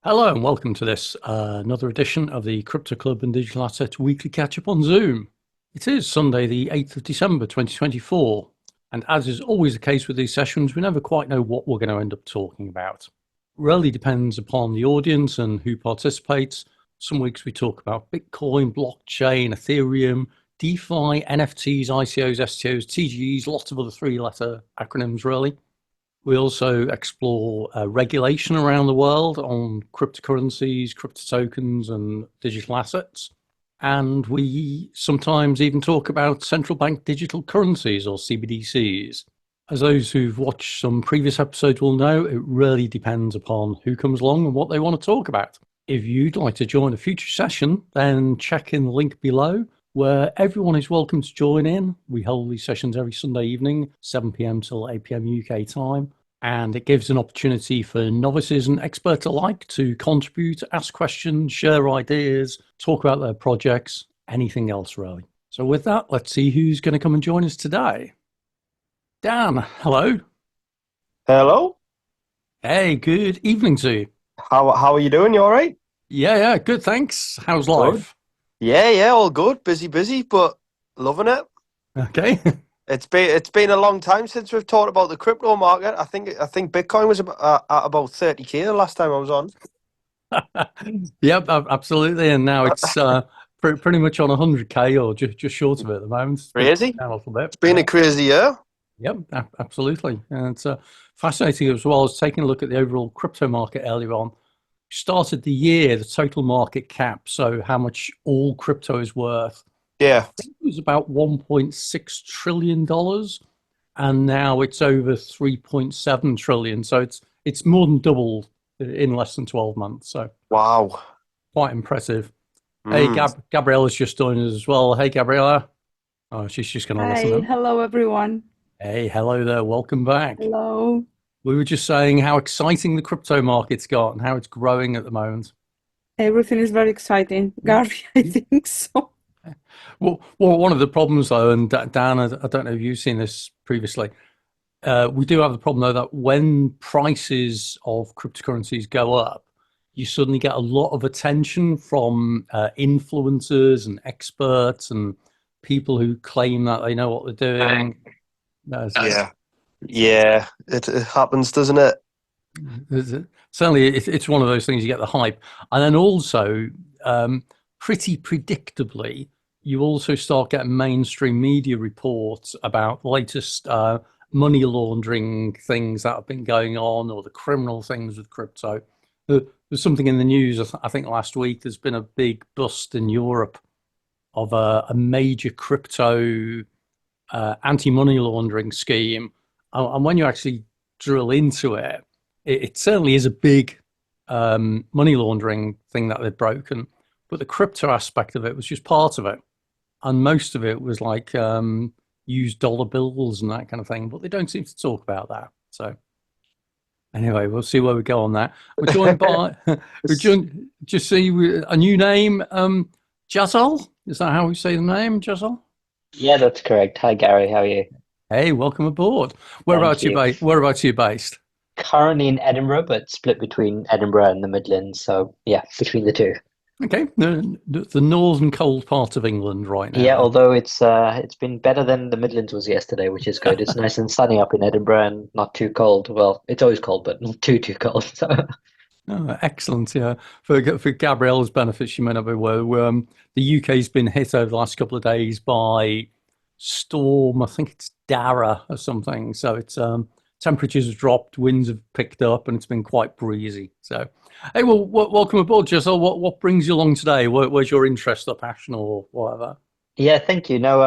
Hello and welcome to this another edition of the Crypto Club and Digital Assets Weekly Catch Up on Zoom. It is Sunday, the 8th of December 2024, and as is always the case with these sessions, we never quite know what we're going to end up talking about. It really depends upon the audience and who participates. Some weeks we talk about Bitcoin, blockchain, Ethereum, DeFi, NFTs, ICOs, STOs, TGEs, lots of other three-letter acronyms, really. We also explore regulation around the world on cryptocurrencies, crypto tokens, and digital assets. And we sometimes even talk about central bank digital currencies or CBDCs. As those who've watched some previous episodes will know, it really depends upon who comes along and what they want to talk about. If you'd like to join a future session, then check in the link below where everyone is welcome to join in. We hold these sessions every Sunday evening, 7 p.m. till 8 p.m. UK time. And it gives an opportunity for novices and experts alike to contribute, ask questions, share ideas, talk about their projects, anything else really. So with that, let's see who's going to come and join us today. Dan, hello. Hello. Hey, good evening to you. How are you doing? You all right? Yeah, good, thanks. How's Good. life? Yeah, all good. Busy, but loving it. Okay. It's been a long time since we've talked about the crypto market. I think Bitcoin was at about 30K the last time I was on. Yep, absolutely. And now it's pretty much on 100K or just short of it at the moment. It's been Crazy. down a little bit. It's been a Yeah. crazy year. Yep, absolutely. And it's fascinating as well as taking a look at the overall crypto market earlier on. Started the year, the total market cap, so how much all crypto is worth. I Yeah, think it was about $1.6 trillion, and now it's over 3.7 trillion. So it's more than doubled in less than 12 months. So wow. quite impressive. Hey, Mm. Gabriella's just joined us as well. Hey, Gabriella. Oh, she's just going to listen Hi, in. hello everyone. Hey, hello there. Welcome back. Hello. We were just saying how exciting the crypto market's got and how it's growing at the moment. Everything is very exciting. Gary, I think so. Well, one of the problems though, and Dan, I don't know if you've seen this previously, we do have the problem though that when prices of cryptocurrencies go up, you suddenly get a lot of attention from influencers and experts and people who claim that they know what they're doing. Yeah, yeah. It happens, doesn't it? Certainly, it's one of those things you get the hype, and then also pretty predictably, you also start getting mainstream media reports about the latest money laundering things that have been going on, or the criminal things with crypto. There's something in the news. I think last week there's been a big bust in Europe of a major crypto anti-money laundering scheme, and when you actually drill into it, it certainly is a big money laundering thing that they've broken, but the crypto aspect of it was just part of it, and most of it was like used dollar bills and that kind of thing. But they don't seem to talk about that. So anyway, we'll see where we go on that. We're joined by we're joined, just see a new name, Jazal. Is that how we say the name, Jazal? Yeah, that's correct. Hi, Gary. How are you? Hey, welcome aboard. Thank you. Whereabouts are you based? Currently in Edinburgh, but split between Edinburgh and the Midlands. So yeah, between the two. Okay, the northern cold part of England right Yeah, now. although it's been better than the Midlands was yesterday, which is good. It's nice and sunny up in Edinburgh and not too cold. Well, it's always cold, but not too cold. So Oh, excellent. Yeah, for Gabriella's benefit, she may not be aware. The UK's been hit over the last couple of days by storm. I think it's Dara or something. So it's temperatures have dropped, winds have picked up, and it's been quite breezy. So, hey, well, welcome aboard, Jessel. What brings you along today? Where's your interest or passion or whatever? yeah, thank you. No,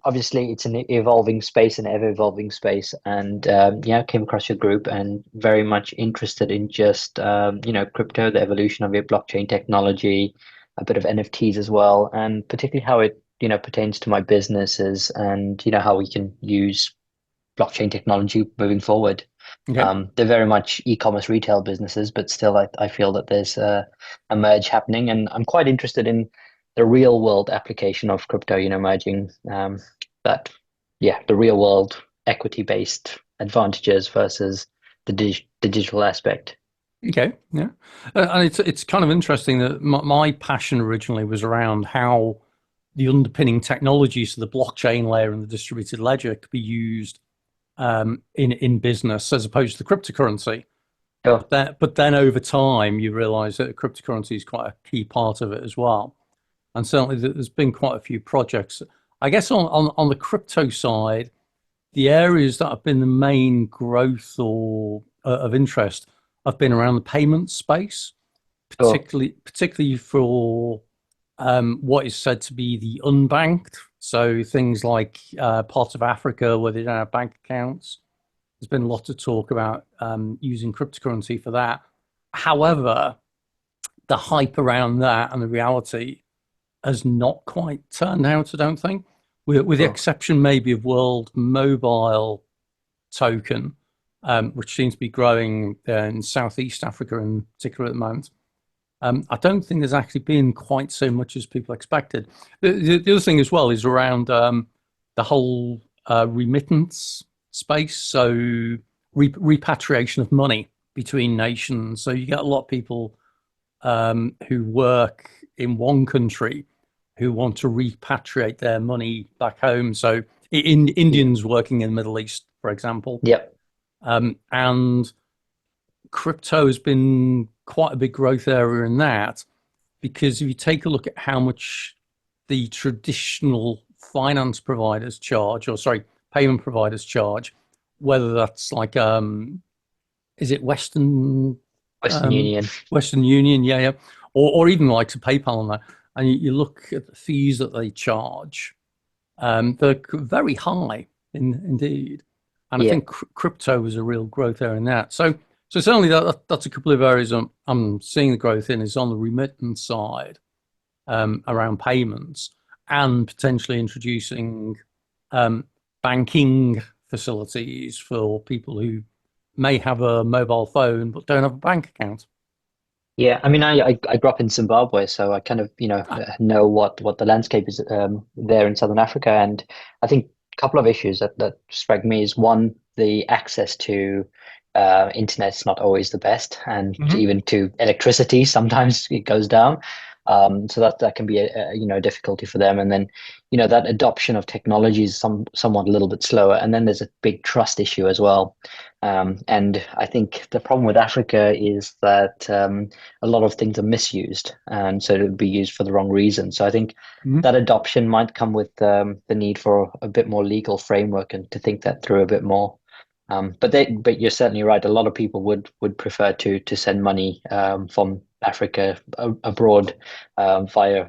obviously it's an evolving space, an ever-evolving space, and yeah, came across your group and very much interested in just crypto, the evolution of it, blockchain technology, a bit of NFTs as well, and particularly how it pertains to my businesses and how we can use blockchain technology moving forward. Okay. They're very much e-commerce retail businesses, but still, I feel that there's a merge happening, and I'm quite interested in the real world application of crypto. Merging that, yeah, the real world equity based advantages versus the digital aspect. Okay, yeah, and it's kind of interesting that my passion originally was around how the underpinning technologies, so the blockchain layer and the distributed ledger, could be used in business as opposed to cryptocurrency. Sure. But then over time, you realise that cryptocurrency is quite a key part of it as well. And certainly, there's been quite a few projects. I guess on the crypto side, the areas that have been the main growth or of interest have been around the payment space, Sure. particularly for what is said to be the unbanked. So things like parts of Africa where they don't have bank accounts. There's been a lot of talk about using cryptocurrency for that. However, the hype around that and the reality has not quite turned out, I don't think, with the Sure. exception maybe of World Mobile Token, which seems to be growing in Southeast Africa in particular at the moment. I don't think there's actually been quite so much as people expected. The other thing as well is around the whole remittance space, so repatriation of money between nations. So you get a lot of people who work in one country who want to repatriate their money back home. So Indians working in the Middle East, for example. Yep. And crypto has been quite a big growth area in that, because if you take a look at how much the traditional finance providers charge, or sorry, payment providers charge, whether that's like, is it Western Union. Western Union, yeah, or even like to PayPal and that, and you look at the fees that they charge, they're very high indeed. And I Yeah. think crypto is a real growth area in that. So certainly that's a couple of areas I'm seeing the growth in, is on the remittance side, around payments, and potentially introducing banking facilities for people who may have a mobile phone but don't have a bank account. Yeah, I mean, I grew up in Zimbabwe, so I kind of, know what the landscape is there in Southern Africa. And I think a couple of issues that strike me is, one, the access to internet's not always the best, and even to electricity, sometimes it goes down. So that can be a difficulty for them. And then, that adoption of technology is somewhat a little bit slower. And then there's a big trust issue as well. And I think the problem with Africa is that a lot of things are misused, and so it would be used for the wrong reason. So I think that adoption might come with the need for a bit more legal framework and to think that through a bit more. But you're certainly right. A lot of people would prefer to send money from Africa abroad via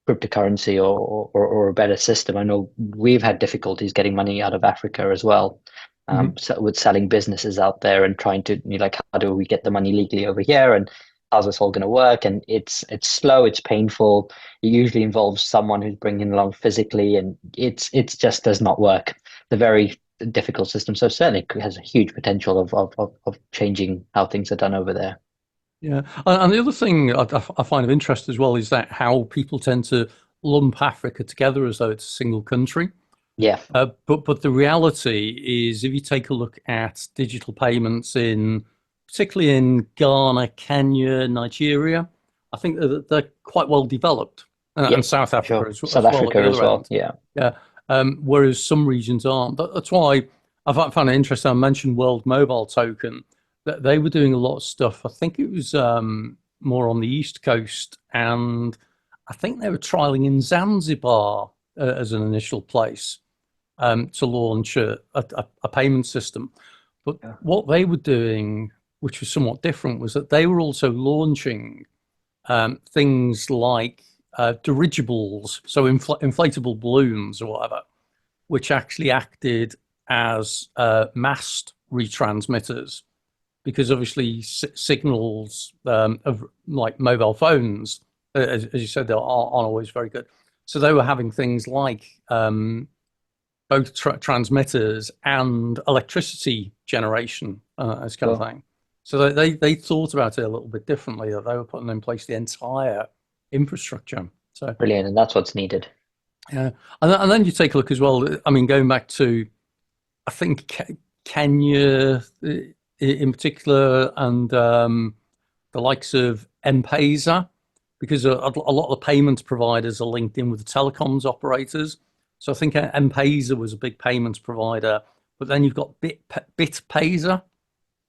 cryptocurrency or a better system. I know we've had difficulties getting money out of Africa as well. So with selling businesses out there and trying to, like, how do we get the money legally over here, and how's this all going to work? And it's slow, it's painful. It usually involves someone who's bringing along physically, and it's just does not work. The very difficult system. So certainly has a huge potential of changing how things are done over there. Yeah, and the other thing I find of interest as well is that how people tend to lump Africa together as though it's a single country. Yeah. But the reality is, if you take a look at digital payments particularly in Ghana, Kenya, Nigeria, I think that they're quite well developed, and South Africa sure. South Africa as well. Yeah. Yeah. Whereas some regions aren't. That's why I found it interesting. I mentioned World Mobile Token, that they were doing a lot of stuff. I think it was more on the East Coast, and I think they were trialing in Zanzibar as an initial place to launch a payment system. But what they were doing, which was somewhat different, was that they were also launching things like dirigibles, so inflatable balloons or whatever, which actually acted as mast retransmitters, because obviously signals of like mobile phones, as you said, they aren't always very good. So they were having things like both transmitters and electricity generation as kind of thing. So they thought about it a little bit differently, that they were putting in place the entire infrastructure. So brilliant, and that's what's needed. Yeah, and then you take a look as well. I mean, going back to, I think Kenya in particular, and the likes of M-Pesa, because a lot of the payments providers are linked in with the telecoms operators. So I think M-Pesa was a big payments provider, but then you've got BitPesa,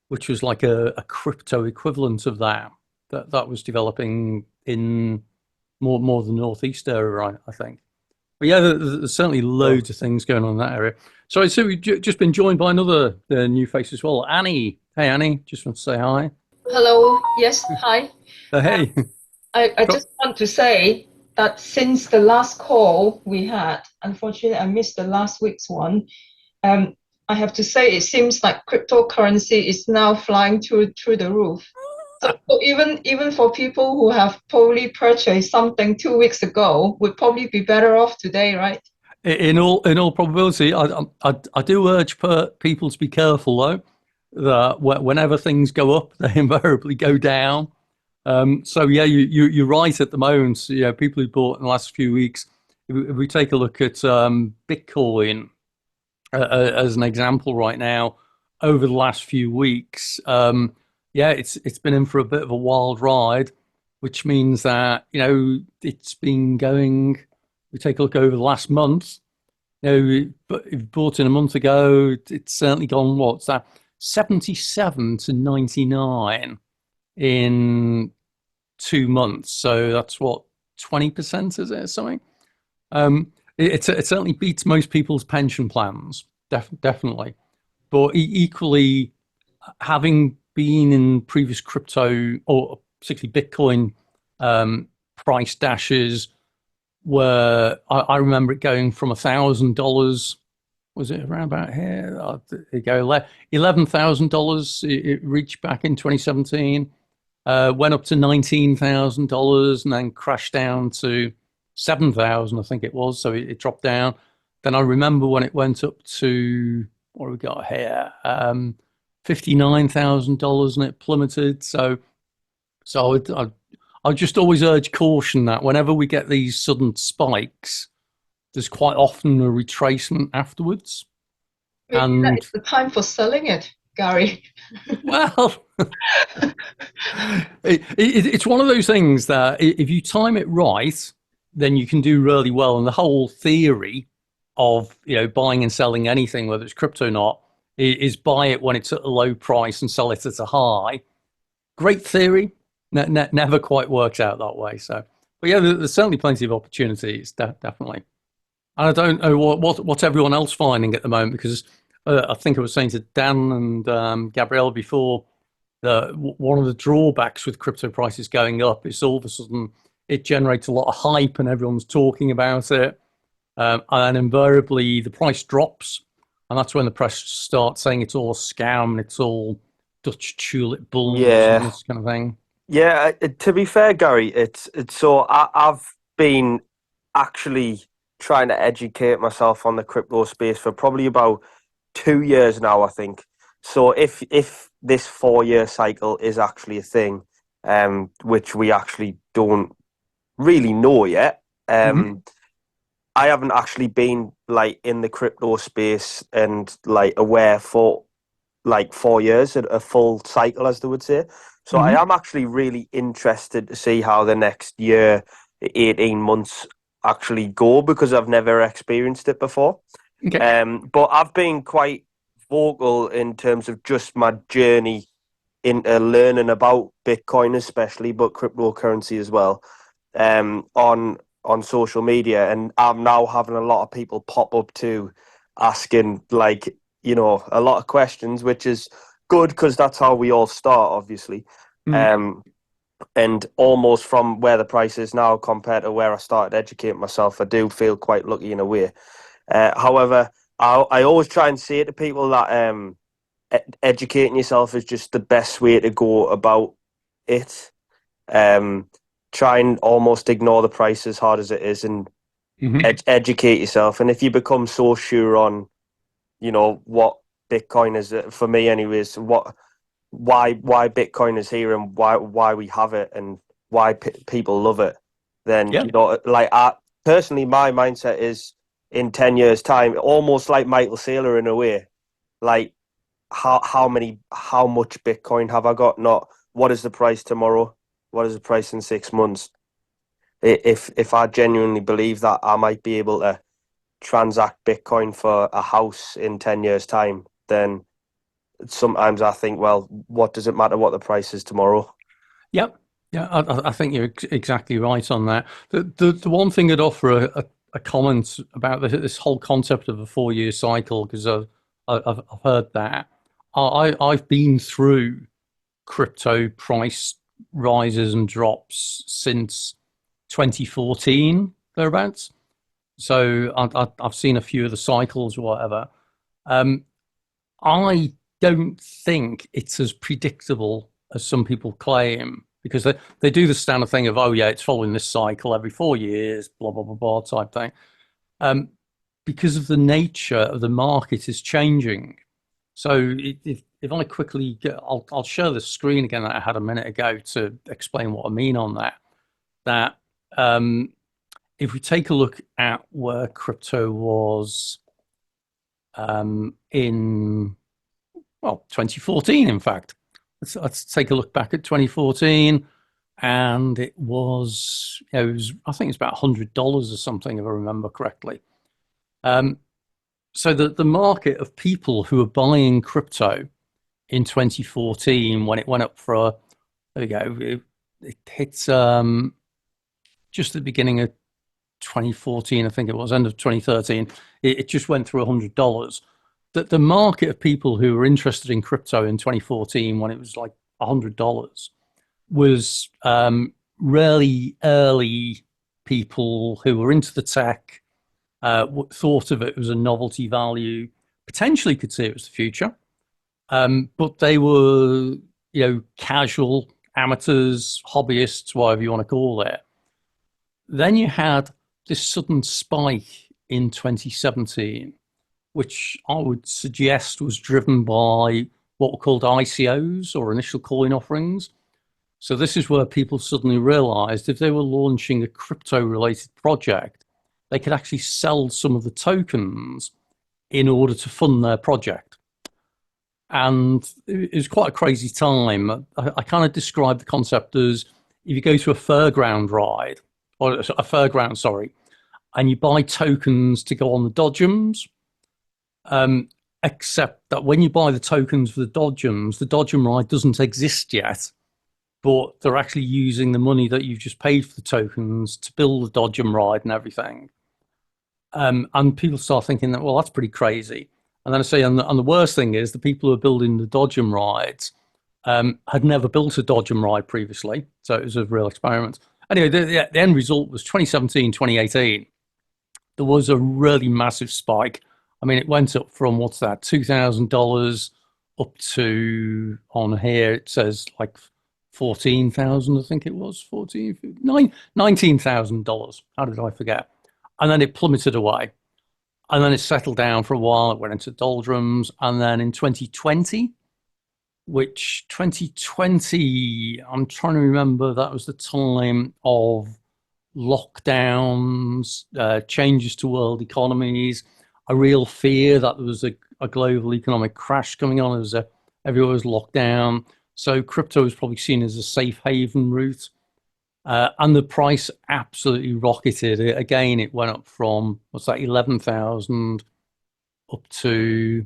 which was like a crypto equivalent of that was developing in more the northeast area, I think. But yeah, there's certainly loads of things going on in that area. So I see we've just been joined by another new face as well, Annie. Hey, Annie, just want to say hi. Hello. Yes. Hi. Hey. I just want to say that since the last call we had, unfortunately, I missed the last week's one. I have to say it seems like cryptocurrency is now flying through the roof. So even for people who have probably purchased something 2 weeks ago, would probably be better off today, right? In all probability, I do urge people to be careful though. That whenever things go up, they invariably go down. So yeah, you're right at the moment. So, yeah, people who bought in the last few weeks. If we take a look at Bitcoin as an example right now, over the last few weeks, yeah, it's been in for a bit of a wild ride, which means that it's been going. We take a look over the last month. But if you bought in a month ago, it's certainly gone. What's that? 77 to 99 in 2 months. So that's what 20%, is it, or something? It certainly beats most people's pension plans, definitely. But equally, having been in previous crypto or particularly Bitcoin price dashes, where I remember it going from $1,000. Was it around about here? There you go, $11,000. It reached back in 2017. Went up to $19,000 and then crashed down to 7,000, I think it was. So it dropped down. Then I remember when it went up to, what have we got here? $59,000 and it plummeted. So I just always urge caution that whenever we get these sudden spikes, there's quite often a retracement afterwards. Maybe And that is the time for selling it, Gary. well, it's one of those things that if you time it right, then you can do really well. And the whole theory of buying and selling anything, whether it's crypto or not, is buy it when it's at a low price and sell it at a high. Great theory, never quite works out that way. So, but yeah, there's certainly plenty of opportunities, definitely. And I don't know what everyone else finding at the moment, because I think I was saying to Dan and Gabrielle before, one of the drawbacks with crypto prices going up is all of a sudden it generates a lot of hype and everyone's talking about it. And invariably the price drops. And that's when the press starts saying it's all a scam and it's all Dutch tulip bulls and this kind of thing. Yeah, to be fair, Gary, it's so I've been actually trying to educate myself on the crypto space for probably about 2 years now, I think. So if this 4-year cycle is actually a thing, which we actually don't really know yet, I haven't actually been like in the crypto space and like aware for like 4 years, a full cycle, as they would say. So I am actually really interested to see how the next year, 18 months actually go, because I've never experienced it before. Okay. But I've been quite vocal in terms of just my journey into learning about Bitcoin especially, but cryptocurrency as well, on social media. And I'm now having a lot of people pop up to asking like, a lot of questions, which is good because that's how we all start, obviously. And almost from where the price is now compared to where I started educating myself, I do feel quite lucky in a way. However, I always try and say to people that educating yourself is just the best way to go about it. Try and almost ignore the price as hard as it is and educate yourself. And if you become so sure on, what Bitcoin is, for me anyways, why Bitcoin is here and why we have it and why people love it, then I personally, my mindset is in 10 years time, almost like Michael Saylor in a way, like how much Bitcoin have I got? Not what is the price tomorrow? What is the price in 6 months? If I genuinely believe that I might be able to transact Bitcoin for a house in 10 years' time, then sometimes I think, well, what does it matter what the price is tomorrow? Yep. Yeah, I think you're exactly right on that. The one thing I'd offer a comment about this whole concept of a 4-year cycle, because I've heard that. I've been through crypto price rises and drops since 2014 thereabouts. So I've seen a few of the cycles or whatever. I don't think it's as predictable as some people claim, because they do the standard thing of, oh yeah, it's following this cycle every 4 years, blah blah blah blah type thing. Because of the nature of the market is changing. So if I quickly I'll share the screen again that I had a minute ago to explain what I mean on that. That if we take a look at where crypto was in 2014, in fact, let's take a look back at 2014, and it was I think it's about $100 or something, if I remember correctly. So the market of people who were buying crypto in 2014, when it went up for there we go, it hit just at the beginning of 2014, I think it was, end of 2013, it just went through $100. The market of people who were interested in crypto in 2014, when it was like $100, was really early people who were into the tech, thought of it as a novelty value, potentially could see it was the future, but they were casual amateurs, hobbyists, whatever you want to call it. Then you had this sudden spike in 2017, which I would suggest was driven by what were called ICOs, or initial coin offerings. So this is where people suddenly realized if they were launching a crypto-related project, they could actually sell some of the tokens in order to fund their project. And it was quite a crazy time. I kind of describe the concept as if you go to a fairground ride, or a fairground, sorry, and you buy tokens to go on the dodgems, except that when you buy the tokens for the dodgem ride doesn't exist yet, but they're actually using the money that you've just paid for the tokens to build the dodgem ride and everything. And people start thinking that, well, that's pretty crazy. And then I say, and the worst thing is the people who are building the dodgem rides had never built a dodgem ride previously, so it was a real experiment. Anyway, the end result was 2017, 2018. There was a really massive spike. I mean, it went up from, what's that, $2,000 up to, on here it says like 14,000, I think it was, $19,000. How did I forget? And then it plummeted away. And then it settled down for a while. It went into doldrums. And then in 2020, which 2020, I'm trying to remember, that was the time of lockdowns, changes to world economies, a real fear that there was a global economic crash coming on as everywhere was locked down. So crypto was probably seen as a safe haven route. And the price absolutely rocketed. Again, it went up from, what's that, 11,000 up to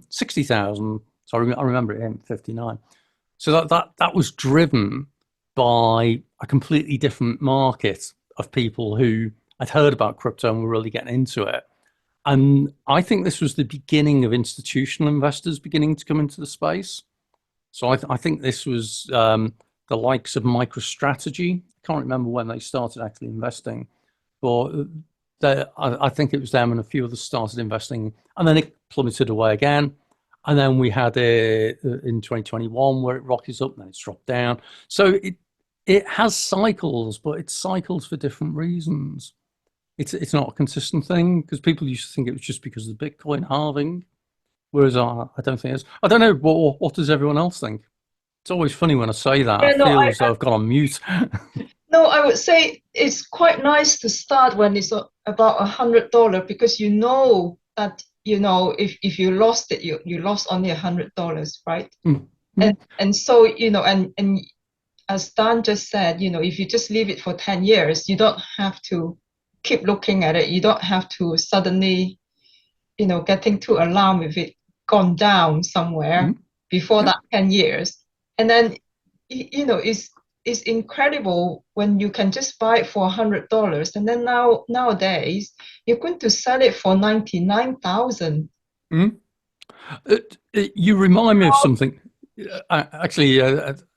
60,000. So I remember it in 59. So that was driven by a completely different market of people who had heard about crypto and were really getting into it. And I think this was the beginning of institutional investors beginning to come into the space. So I think this was the likes of MicroStrategy. I can't remember when they started actually investing, but I think it was them and a few others started investing, and then it plummeted away again. And then we had it in 2021 where it rockets up and then it's dropped down. So it has cycles, but it's cycles for different reasons. It's not a consistent thing, because people used to think it was just because of the Bitcoin halving, whereas I don't think it's. I don't know, what does everyone else think? It's always funny when I say that. Yeah, I feel as though I've gone on mute. No, I would say it's quite nice to start when it's about $100, because you know that if you lost it, you lost only $100, right? Mm. And so, and as Dan just said, if you just leave it for 10 years, you don't have to keep looking at it. You don't have to suddenly, getting too alarmed if it gone down somewhere before that 10 years. And then, it's incredible when you can just buy it for $100, and then nowadays you're going to sell it for 99,000. You remind me of something. Actually,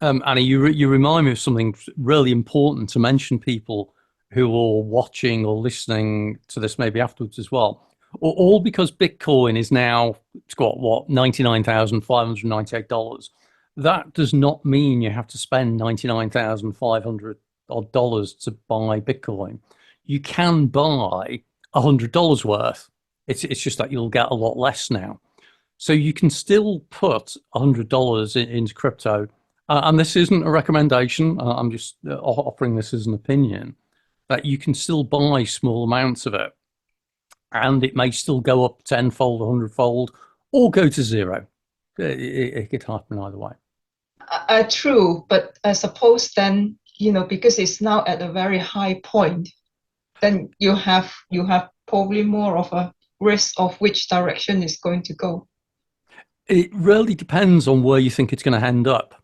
Annie, you remind me of something really important to mention. People who are watching or listening to this maybe afterwards as well, all because Bitcoin is now, it's got what, $99,598. That does not mean you have to spend $99,500 odd dollars to buy Bitcoin. You can buy $100 worth. It's just that you'll get a lot less now. So you can still put $100 into crypto. And this isn't a recommendation. I'm just offering this as an opinion, that you can still buy small amounts of it. And it may still go up tenfold, 100-fold, or go to zero. It could happen either way. True, but I suppose then, because it's now at a very high point, then you have probably more of a risk of which direction it's going to go. It really depends on where you think it's going to end up.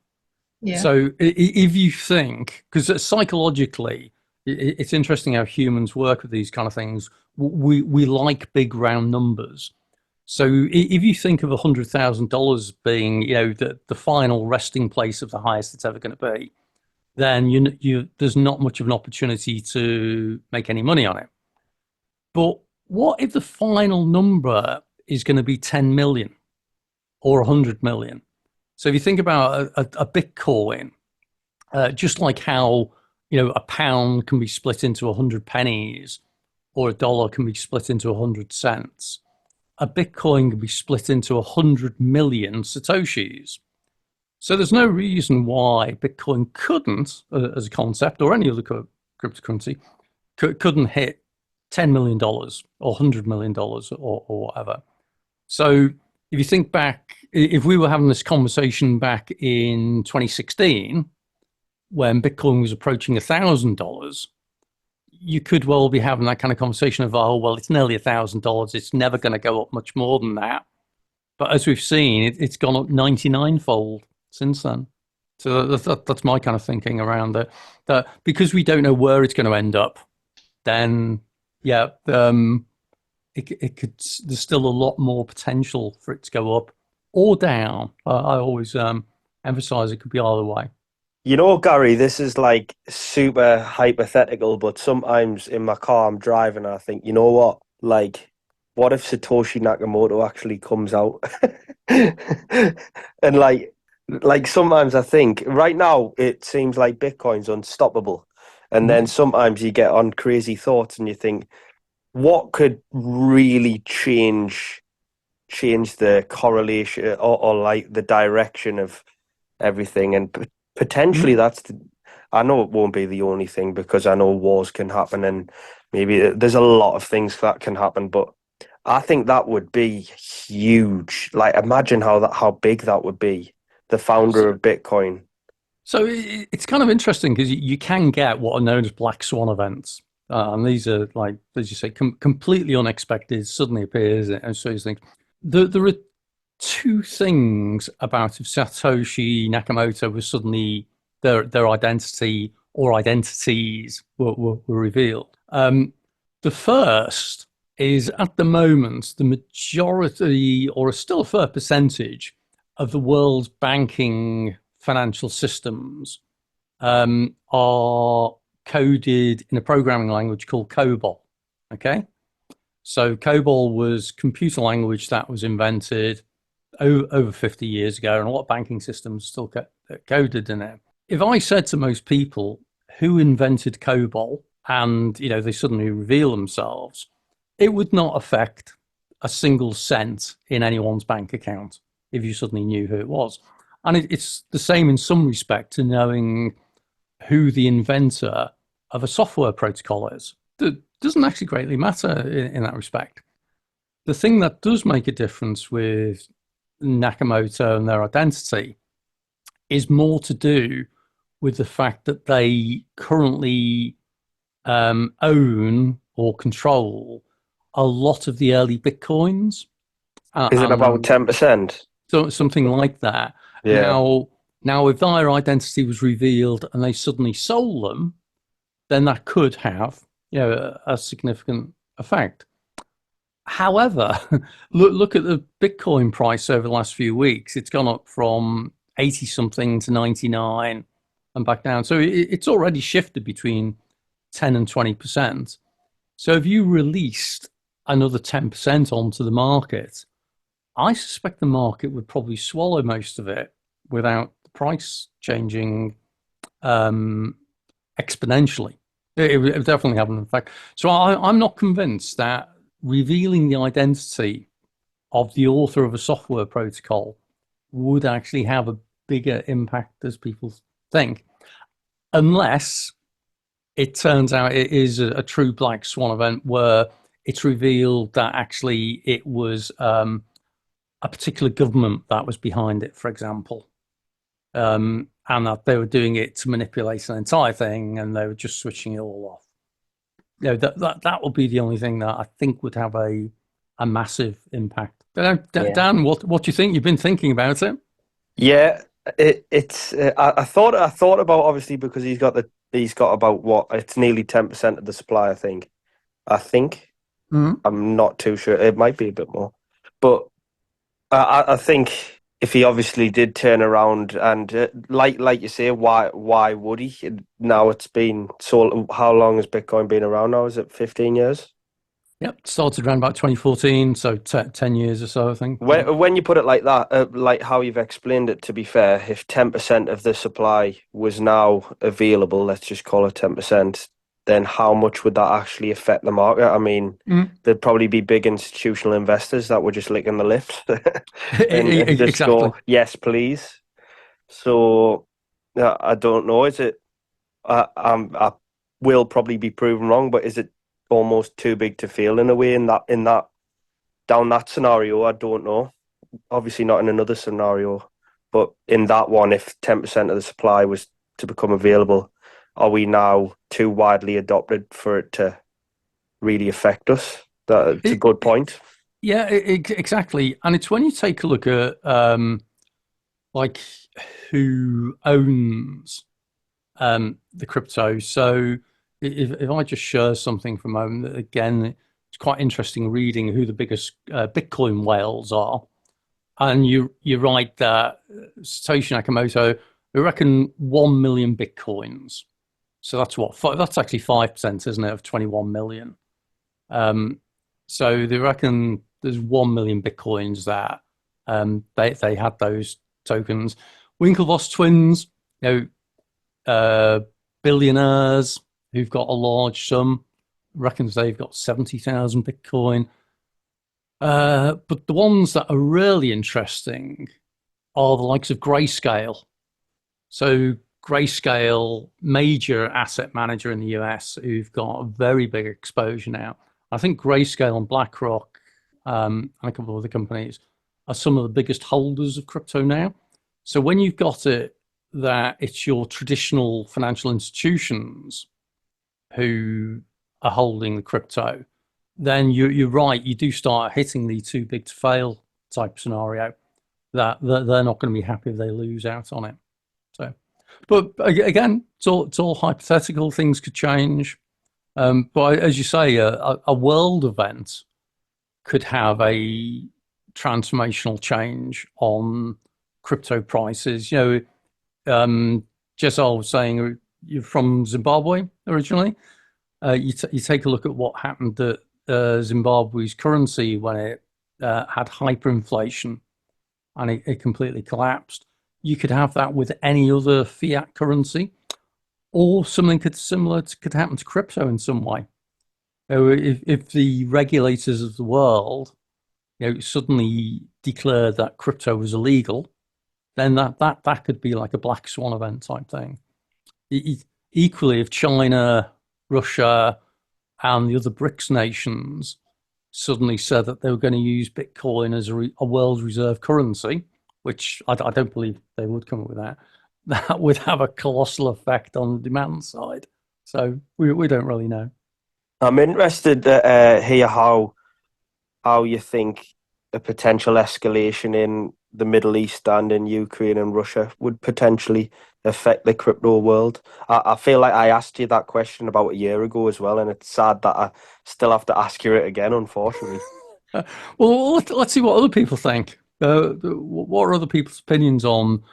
Yeah. So if you think, because psychologically, it's interesting how humans work with these kind of things. We like big round numbers. So if you think of $100,000 being, the final resting place of the highest it's ever going to be, then there's not much of an opportunity to make any money on it. But what if the final number is going to be 10 million or 100 million? So if you think about a Bitcoin, just like how, a pound can be split into 100 pennies or a dollar can be split into 100 cents, a Bitcoin can be split into 100 million Satoshis. So there's no reason why Bitcoin couldn't, as a concept, or any other cryptocurrency, couldn't hit $10 million or $100 million or whatever. So if you think back, if we were having this conversation back in 2016, when Bitcoin was approaching $1,000, you could well be having that kind of conversation of, oh, well, it's nearly $1,000. It's never going to go up much more than that. But as we've seen, it's gone up 99-fold since then. So that's my kind of thinking around it. That because we don't know where it's going to end up, then it could. There's still a lot more potential for it to go up or down. I always emphasize it could be either way. Gary, this is like super hypothetical, but sometimes in my car I'm driving and I think, you know what? Like, what if Satoshi Nakamoto actually comes out? And like sometimes I think right now it seems like Bitcoin's unstoppable. And then sometimes you get on crazy thoughts and you think, what could really change the correlation or like the direction of everything? And potentially I know it won't be the only thing, because I know wars can happen and maybe there's a lot of things that can happen, but I think that would be huge. Like, imagine how big that would be, the founder of Bitcoin. So it's kind of interesting because you can get what are known as black swan events. And these are, like, as you say, completely unexpected, suddenly appears and so these things. There are two things about if Satoshi Nakamoto was suddenly their identity or identities were revealed. The first is, at the moment, the majority, or still a fair percentage, of the world's banking financial systems are coded in a programming language called COBOL. Okay, so COBOL was computer language that was invented over 50 years ago, and a lot of banking systems still coded in it. If I said to most people who invented COBOL and they suddenly reveal themselves, it would not affect a single cent in anyone's bank account if you suddenly knew who it was. And it's the same in some respect to knowing who the inventor of a software protocol is. It doesn't actually greatly matter in that respect. the thing that does make a difference with Nakamoto and their identity is more to do with the fact that they currently own or control a lot of the early Bitcoins. Is it about 10%? So something like that. Yeah. Now, if their identity was revealed and they suddenly sold them, then that could have, a significant effect. However, look at the Bitcoin price over the last few weeks. It's gone up from 80 something to 99 and back down. So it's already shifted between 10 and 20%. So if you released another 10% onto the market, I suspect the market would probably swallow most of it without the price changing exponentially. It would definitely have an effect. So I'm not convinced that revealing the identity of the author of a software protocol would actually have a bigger impact as people think, unless it turns out it is a true black swan event where it's revealed that actually it was a particular government that was behind it, for example, and that they were doing it to manipulate an entire thing and they were just switching it all off. That would be the only thing that I think would have a massive impact. Dan, what do you think? You've been thinking about it? Yeah, it's. I thought about, obviously, because he's got about what, it's nearly 10% of the supply. I think. I'm not too sure. It might be a bit more, but I think if he obviously did turn around and like you say, why would he? Now it's been so. How long has Bitcoin been around now? Is it 15 years? Yep, started around about 2014, so 10 years or so, I think. When you put it like that, like how you've explained it, to be fair, if 10% of the supply was now available, let's just call it 10%, then how much would that actually affect the market? I mean, there'd probably be big institutional investors that were just licking the lips and just exactly. go, yes, please. So I don't know. Is it? I will probably be proven wrong, but is it almost too big to fail in a way in that down that scenario? I don't know. Obviously not in another scenario, but in that one, if 10% of the supply was to become available, are we now too widely adopted for it to really affect us? That's a good point. Yeah, exactly. And it's when you take a look at like who owns the crypto. So if I just share something for a moment, again, it's quite interesting reading who the biggest Bitcoin whales are. And you're right that Satoshi Nakamoto, we reckon 1 million Bitcoins. So that's that's actually 5%, isn't it, of 21 million. So they reckon there's 1 million Bitcoins that they had those tokens. Winklevoss twins, billionaires who've got a large sum, reckons they've got 70,000 Bitcoin. But the ones that are really interesting are the likes of Grayscale. So Grayscale, major asset manager in the US, who've got a very big exposure now. I think Grayscale and BlackRock and a couple of other companies are some of the biggest holders of crypto now. So when you've got it that it's your traditional financial institutions who are holding the crypto, then you're right. You do start hitting the too big to fail type scenario that they're not going to be happy if they lose out on it. So, but again, it's all hypothetical. Things could change. But as you say, a world event could have a transformational change on crypto prices. Jessel was saying you're from Zimbabwe originally. You take a look at what happened at Zimbabwe's currency when it had hyperinflation and it completely collapsed. You could have that with any other fiat currency, or something similar could happen to crypto in some way. If the regulators of the world suddenly declared that crypto was illegal, then that could be like a black swan event type thing. Equally, if China, Russia, and the other BRICS nations suddenly said that they were going to use Bitcoin as a world reserve currency, which I don't believe they would come up with that. That would have a colossal effect on the demand side. So we don't really know. I'm interested to hear how you think a potential escalation in the Middle East and in Ukraine and Russia would potentially affect the crypto world. I feel like I asked you that question about a year ago as well, and it's sad that I still have to ask you it again, unfortunately. Well, let's see what other people think. What are other people's opinions on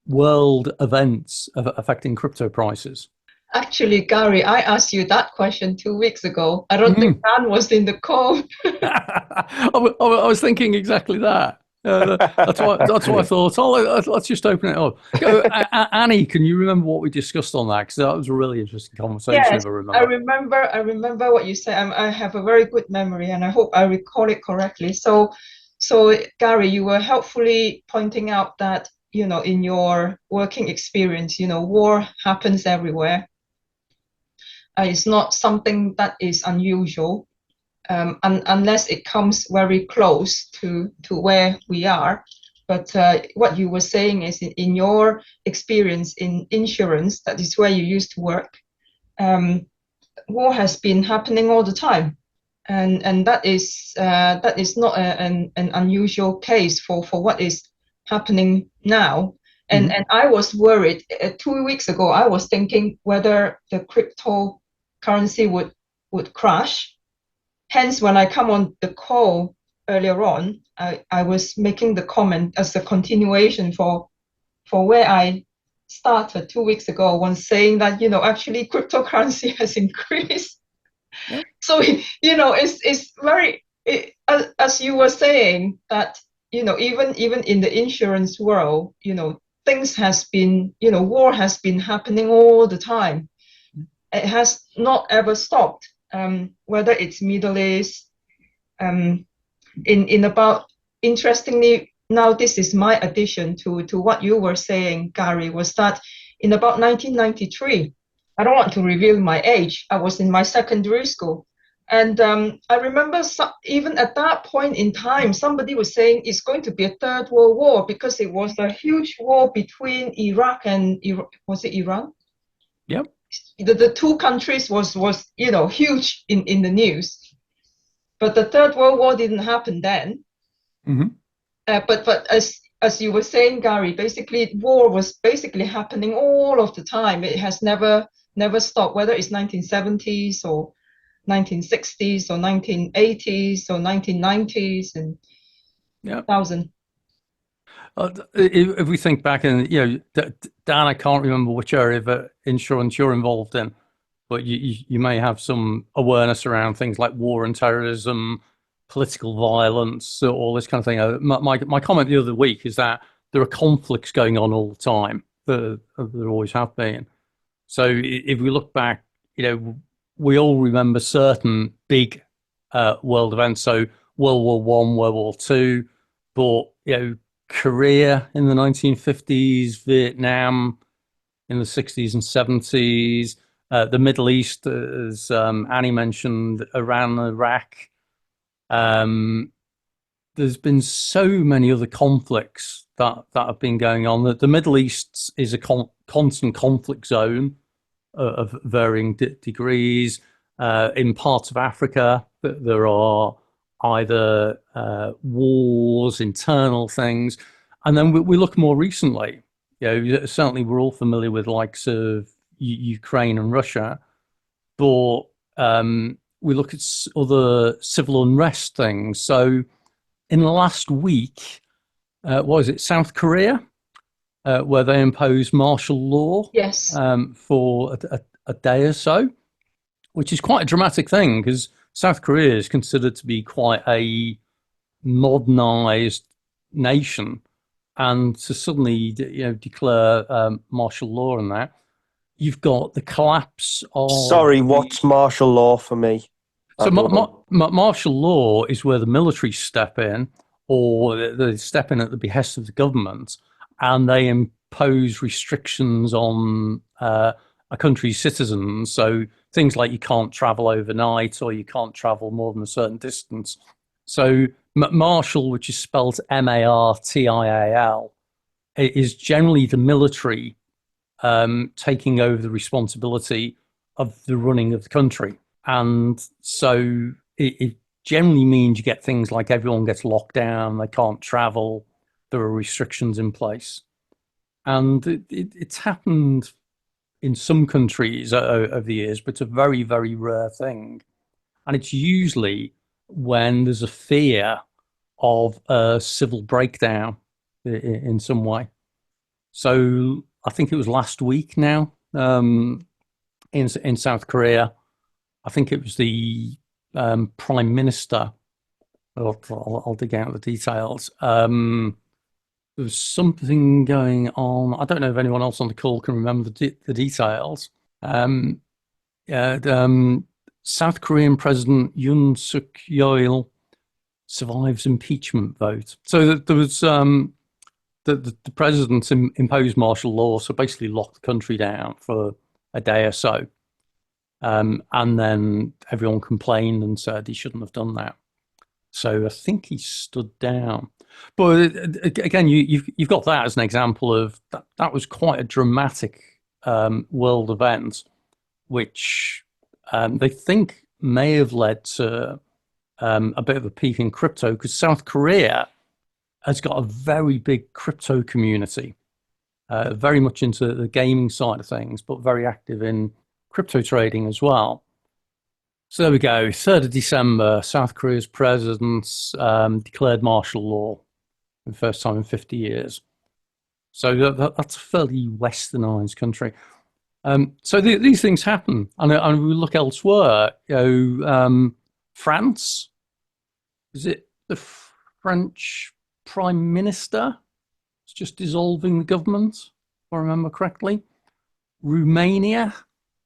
world events affecting crypto prices? Actually, Gary, I asked you that question 2 weeks ago. I don't think Dan was in the call. I was thinking exactly that. That's why I thought, let's just open it up. Go, Annie, can you remember what we discussed on that? Because that was a really interesting conversation, Yes, if I remember. I remember what you said. I have a very good memory, and I hope I recall it correctly. So Gary, you were helpfully pointing out that, in your working experience, war happens everywhere. It's not something that is unusual, unless it comes very close to where we are. But what you were saying is, in your experience in insurance, that is where you used to work, war has been happening all the time, and that is not an unusual case for what is happening now. And I was worried 2 weeks ago. I was thinking whether the cryptocurrency would crash. Hence, when I come on the call earlier on, I was making the comment as a continuation for where I started 2 weeks ago, when saying that, actually cryptocurrency has increased. Yep. So, it's very, as you were saying, that, even in the insurance world, things has been, war has been happening all the time. It has not ever stopped. Whether it's Middle East, in about, interestingly, now this is my addition to what you were saying, Gary, was that in about 1993, I don't want to reveal my age, I was in my secondary school. And I remember even at that point in time, somebody was saying it's going to be a third world war, because it was a huge war between Iraq and was it Iran? Yep. The two countries was huge in the news. But the Third World War didn't happen then. But as you were saying, Gary, basically war was basically happening all of the time. It has never stopped, whether it's 1970s or 1960s or 1980s or 1990s and 2000. If we think back, and Dan, I can't remember which area of insurance you're involved in, but you may have some awareness around things like war and terrorism, political violence, all this kind of thing. My comment the other week is that there are conflicts going on all the time. There always have been. So if we look back, we all remember certain big world events. So World War I, World War II, but Korea in the 1950s, Vietnam in the 60s and 70s, the Middle East, as Annie mentioned, Iran, Iraq. There's been so many other conflicts that have been going on. The Middle East is a constant conflict zone of varying degrees. In parts of Africa, there are either wars, internal things, and then we look more recently. Certainly we're all familiar with likes of Ukraine and Russia, but we look at other civil unrest things. So in the last week, what was it, South Korea, where they imposed martial law for a day or so, which is quite a dramatic thing, because South Korea is considered to be quite a modernized nation, and to suddenly declare martial law and that. You've got the collapse of... Sorry, what's martial law for me? So martial law is where the military step in, or they step in at the behest of the government, and they impose restrictions on a country's citizens. So things like you can't travel overnight or you can't travel more than a certain distance. So Marshall, which is spelled Martial, is generally the military taking over the responsibility of the running of the country. And so it generally means you get things like everyone gets locked down, they can't travel, there are restrictions in place. And it's happened in some countries over the years, but it's a very, very rare thing. And it's usually when there's a fear of a civil breakdown in some way. So I think it was last week now in South Korea. I think it was the Prime Minister. I'll dig out the details. There was something going on. I don't know if anyone else on the call can remember the details. South Korean President Yoon Suk Yeol survives impeachment vote. So there was the president imposed martial law, so basically locked the country down for a day or so. And then everyone complained and said he shouldn't have done that. So I think he stood down. But again, you've got that as an example of that was quite a dramatic world event, which they think may have led to a bit of a peak in crypto, because South Korea has got a very big crypto community, very much into the gaming side of things, but very active in crypto trading as well. So there we go. 3rd of December, South Korea's president declared martial law for the first time in 50 years. So that's a fairly westernized country. So these things happen. And we look elsewhere. France, is it the French Prime Minister is just dissolving the government, if I remember correctly. Romania,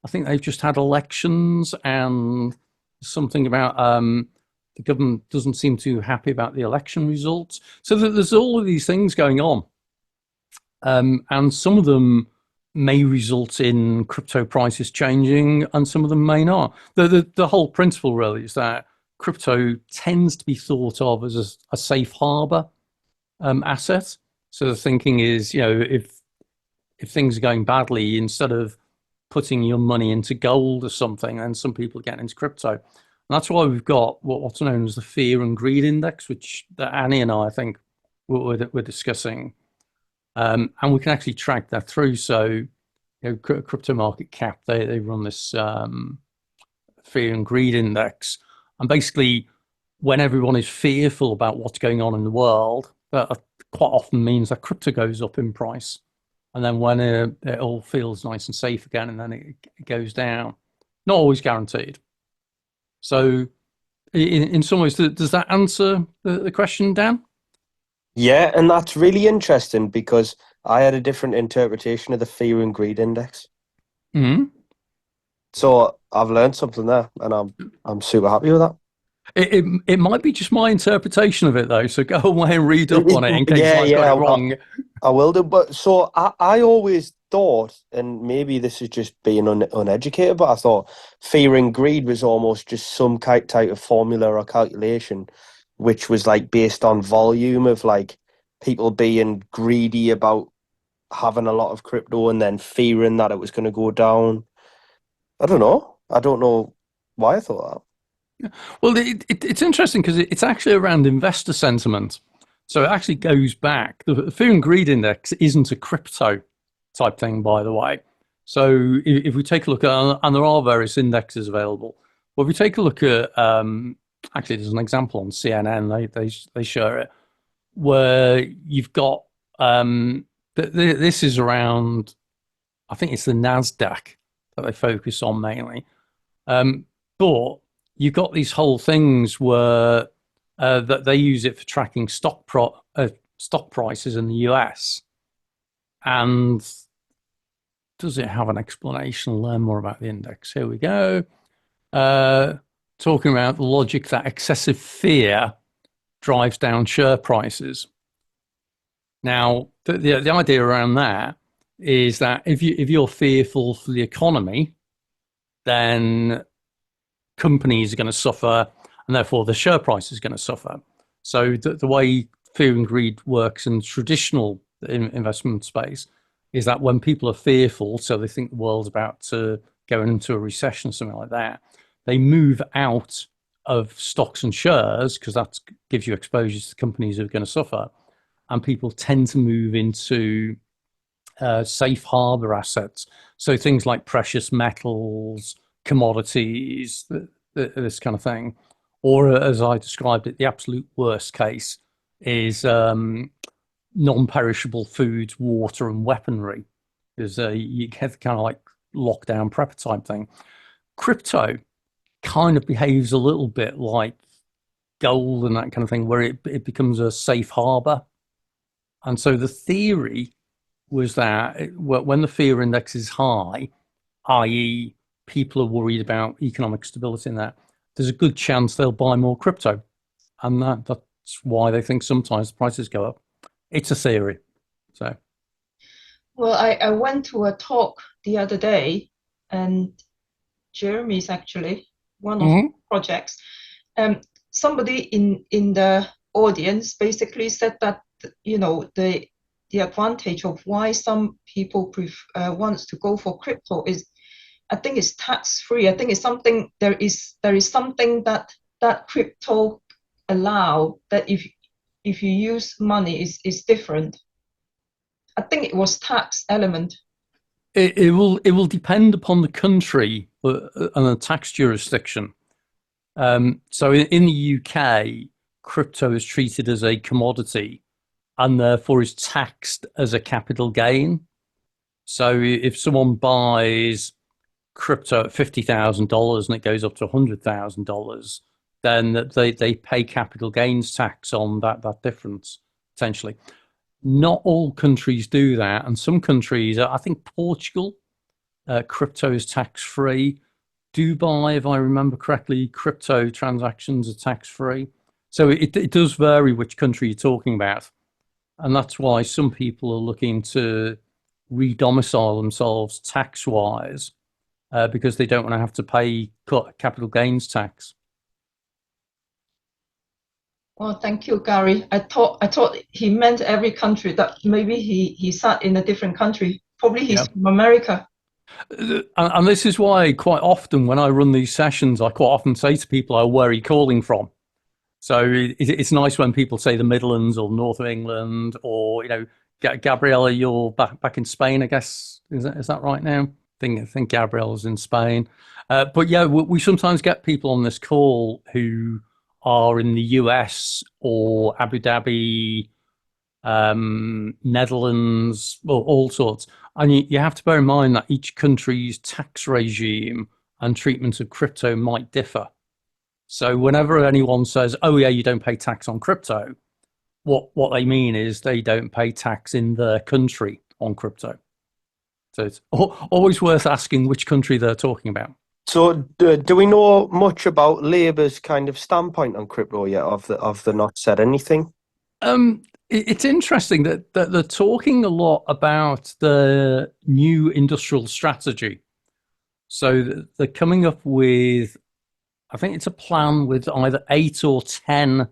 I think they've just had elections, and something about the government doesn't seem too happy about the election results. So there's all of these things going on. And some of them may result in crypto prices changing, and some of them may not. The whole principle really is that crypto tends to be thought of as a safe harbor asset. So the thinking is, if things are going badly, instead of putting your money into gold or something, and some people get into crypto. And that's why we've got what's known as the fear and greed index, which Annie and I think we're discussing. And we can actually track that through. So, Crypto Market Cap, they run this fear and greed index. And basically, when everyone is fearful about what's going on in the world, that quite often means that crypto goes up in price. And then when it all feels nice and safe again, and then it goes down. Not always guaranteed. So in some ways, does that answer the question, Dan? Yeah, and that's really interesting, because I had a different interpretation of the fear and greed index. Mm-hmm. So I've learned something there, and I'm super happy with that. It might be just my interpretation of it, though. So go away and read up on it in case I've got it wrong. I will do. But so I always thought, and maybe this is just being uneducated, but I thought fear and greed was almost just some type of formula or calculation, which was like based on volume of like people being greedy about having a lot of crypto and then fearing that it was going to go down. I don't know why I thought that. Well, it's interesting because it's actually around investor sentiment. So it actually goes back. The fear and greed index isn't a crypto type thing, by the way. So if we take a look at, and there are various indexes available, but if we take a look at, actually there's an example on CNN, they show it, where you've got, this is around, I think it's the NASDAQ that they focus on mainly. But you've got these whole things where that they use it for tracking stock prices in the US. And does it have an explanation? Learn more about the index. Here we go. Talking about the logic that excessive fear drives down share prices. Now, the idea around that is that if you're fearful for the economy, then companies are going to suffer, and therefore the share price is going to suffer. So the way fear and greed works in traditional investment space is that when people are fearful, so they think the world's about to go into a recession or something like that, they move out of stocks and shares because that gives you exposure to companies that are going to suffer, and people tend to move into safe harbor assets. So things like precious metals, commodities, this kind of thing. Or as I described it, the absolute worst case is non-perishable foods, water and weaponry. Because you get kind of like lockdown prepper type thing. Crypto kind of behaves a little bit like gold and that kind of thing, where it becomes a safe harbor. And so the theory was that when the fear index is high, i.e. people are worried about economic stability and that, there's a good chance they'll buy more crypto. And that's why they think sometimes prices go up. It's a theory. So, Well, I went to a talk the other day, and Jeremy's actually one of the projects. Somebody in the audience basically said that, you know, the advantage of why some people wants to go for crypto is, I think it's tax free. I think it's something there is something that crypto allow, that if you use money is different. I think it was tax element. It will depend upon the country and the tax jurisdiction. So in the UK, crypto is treated as a commodity and therefore is taxed as a capital gain. So if someone buys crypto at $50,000 and it goes up to $100,000, then they pay capital gains tax on that difference, potentially. Not all countries do that, and some countries, I think Portugal, crypto is tax-free. Dubai, if I remember correctly, crypto transactions are tax-free. So it does vary which country you're talking about. And that's why some people are looking to re-domicile themselves tax-wise, because they don't want to have to pay capital gains tax. Well, thank you, Gary. I thought he meant every country, that maybe he sat in a different country. Probably he's from America. And this is why quite often when I run these sessions, I quite often say to people, "Oh, where are you calling from?" So it's nice when people say the Midlands or North of England, or, you know, Gabriella, you're back in Spain, I guess. Is that right now? I think Gabriella's in Spain. But yeah, we sometimes get people on this call who are in the US or Abu Dhabi, Netherlands, all sorts. And you have to bear in mind that each country's tax regime and treatment of crypto might differ. So whenever anyone says, "Oh yeah, you don't pay tax on crypto," what they mean is they don't pay tax in their country on crypto. So it's always worth asking which country they're talking about. So do we know much about Labour's kind of standpoint on crypto yet? Of the not said anything? It's interesting that they're talking a lot about the new industrial strategy. So they're coming up with, I think it's a plan with either 8 or 10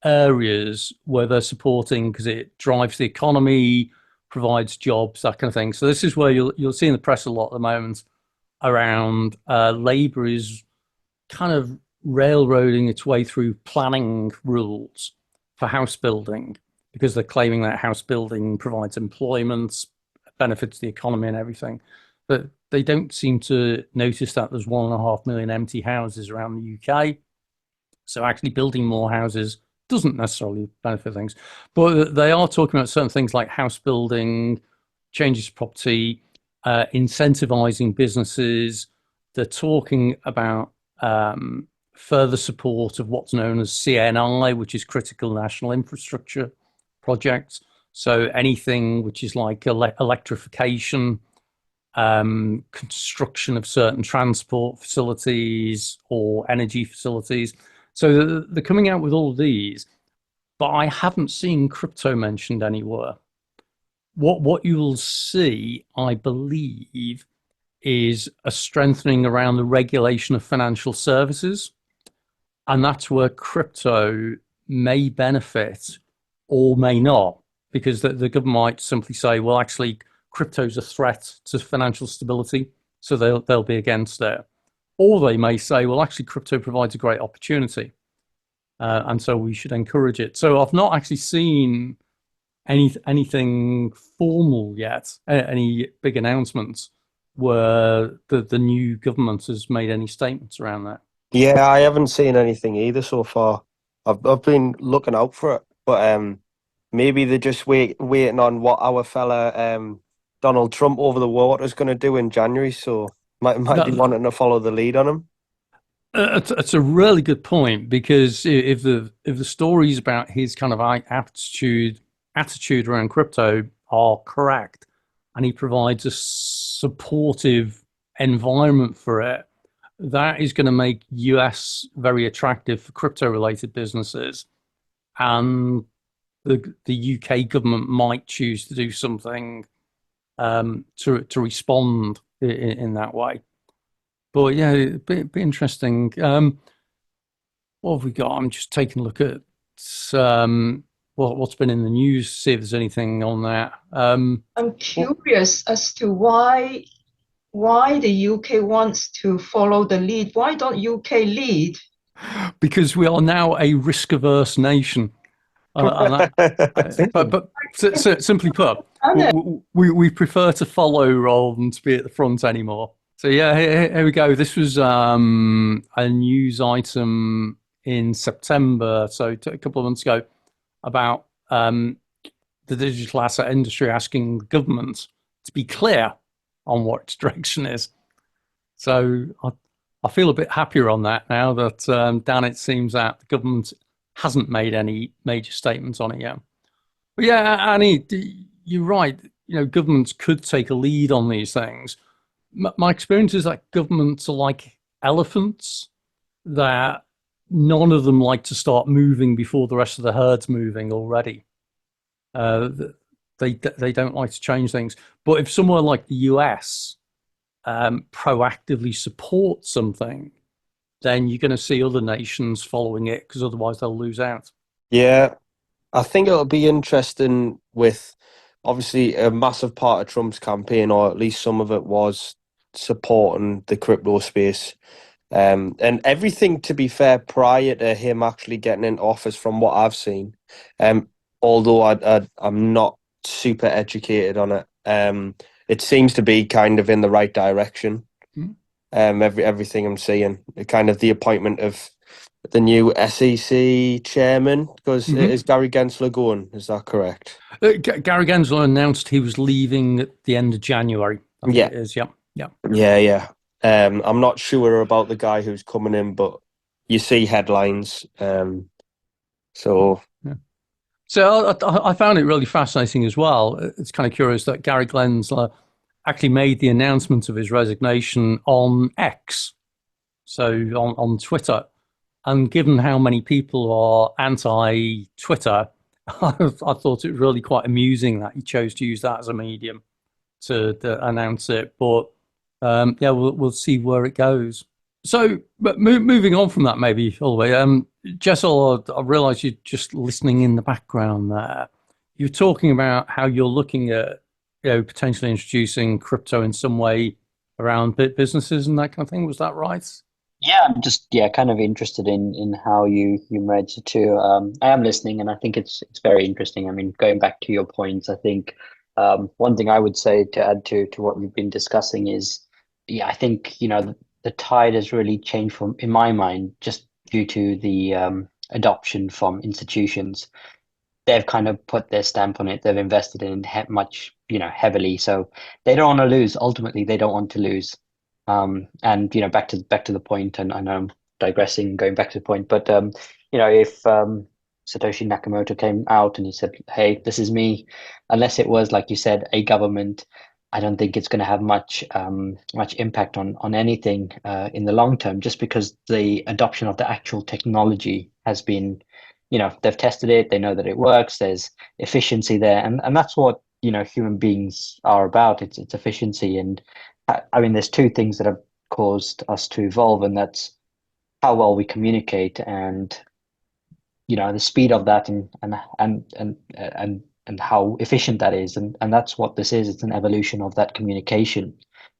areas where they're supporting, because it drives the economy, provides jobs, that kind of thing. So this is where you'll see in the press a lot at the moment around Labour is kind of railroading its way through planning rules for house building, because they're claiming that house building provides employment, benefits the economy and everything. But they don't seem to notice that there's 1.5 million empty houses around the UK. So actually building more houses doesn't necessarily benefit things. But they are talking about certain things like house building, changes to property, incentivizing businesses. They're talking about further support of what's known as CNI, which is critical national infrastructure projects. So anything which is like electrification, construction of certain transport facilities or energy facilities. So they're coming out with all of these, but I haven't seen crypto mentioned anywhere. what you will see, I believe, is a strengthening around the regulation of financial services. And that's where crypto may benefit or may not, because the government might simply say, well, actually, crypto's a threat to financial stability, so they'll be against it. Or they may say, well, actually, crypto provides a great opportunity, and so we should encourage it. So I've not actually seen anything formal yet, any big announcements where the new government has made any statements around that. Yeah, I haven't seen anything either so far. I've been looking out for it, but maybe they're just waiting on what our fella Donald Trump over the water is going to do in January. So might be wanting to follow the lead on him. It's a really good point, because if the stories about his kind of attitude around crypto are correct, and he provides a supportive environment for it, that is going to make US very attractive for crypto-related businesses, and the UK government might choose to do something to respond in that way. But yeah, it'd be interesting. What have we got? I'm just taking a look at what's been in the news, see if there's anything on that. I'm curious as to why the UK wants to follow the lead. Why don't UK lead? Because we are now a risk-averse nation. But simply put, we prefer to follow rather than to be at the front anymore. So yeah, here we go. This was a news item in September, so a couple of months ago, about the digital asset industry asking the government to be clear on what its direction is. So I feel a bit happier on that now that, Dan, it seems that the government hasn't made any major statements on it yet. But yeah, Annie, you're right. Governments could take a lead on these things. My experience is that governments are like elephants, that none of them like to start moving before the rest of the herd's moving already. They don't like to change things. But if somewhere like the US proactively supports something, then you're going to see other nations following it, because otherwise they'll lose out. Yeah, I think it'll be interesting with, obviously, a massive part of Trump's campaign, or at least some of it, was supporting the crypto space. And everything, to be fair, prior to him actually getting into office, from what I've seen, although I'm not super educated on it, it seems to be kind of in the right direction. Everything I'm seeing, kind of the appointment of the new SEC chairman, because is Gary Gensler going? Is that correct? Gary Gensler announced he was leaving at the end of January. I think it is. Yeah. I'm not sure about the guy who's coming in, but you see headlines. So I found it really fascinating as well. It's kind of curious that Gary Gensler actually made the announcement of his resignation on X, so on Twitter. And given how many people are anti-Twitter, I thought it was really quite amusing that he chose to use that as a medium to announce it. But yeah, we'll see where it goes. So, but moving on from that, maybe all the way. Jessel, I realise you're just listening in the background there. You're talking about how you're looking at, potentially introducing crypto in some way around businesses and that kind of thing. Was that right? Yeah, I'm just kind of interested in how you merge the two. I am listening, and I think it's very interesting. I mean, going back to your points, I think one thing I would say to add to what we've been discussing is, I think the tide has really changed in my mind, just due to the adoption from institutions. They've kind of put their stamp on it. They've invested in much, heavily. So they don't want to lose. Ultimately, they don't want to lose. And back to the point, and I know I'm digressing, going back to the point, but if Satoshi Nakamoto came out and he said, "Hey, this is me," unless it was, like you said, a government, I don't think it's going to have much impact on anything in the long term, just because the adoption of the actual technology has been, they've tested it, they know that it works, there's efficiency there, and that's what human beings are about. It's efficiency. And I mean, there's two things that have caused us to evolve, and that's how well we communicate and the speed of that, and how efficient that is, and that's what this is. It's an evolution of that communication,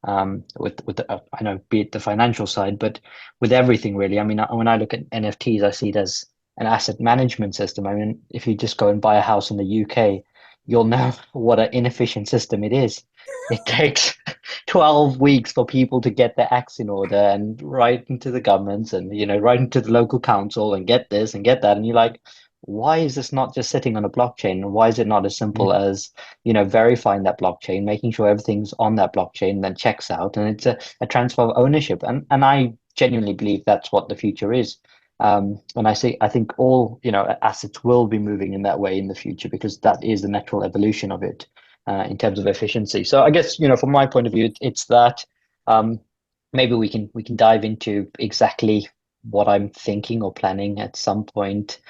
I know, be it the financial side, but with everything really. I mean, when I look at NFTs, I see it as an asset management system. I mean, if you just go and buy a house in the UK, you'll know what an inefficient system it is. It takes 12 weeks for people to get their acts in order and write into the governments and write into the local council and get this and get that, and you're like, why is this not just sitting on a blockchain? And why is it not as simple as verifying that blockchain, making sure everything's on that blockchain, and then checks out, and it's a transfer of ownership? And I genuinely believe that's what the future is. And I think all assets will be moving in that way in the future, because that is the natural evolution of it, in terms of efficiency. So I guess from my point of view, it's that. Maybe we can dive into exactly what I'm thinking or planning at some point.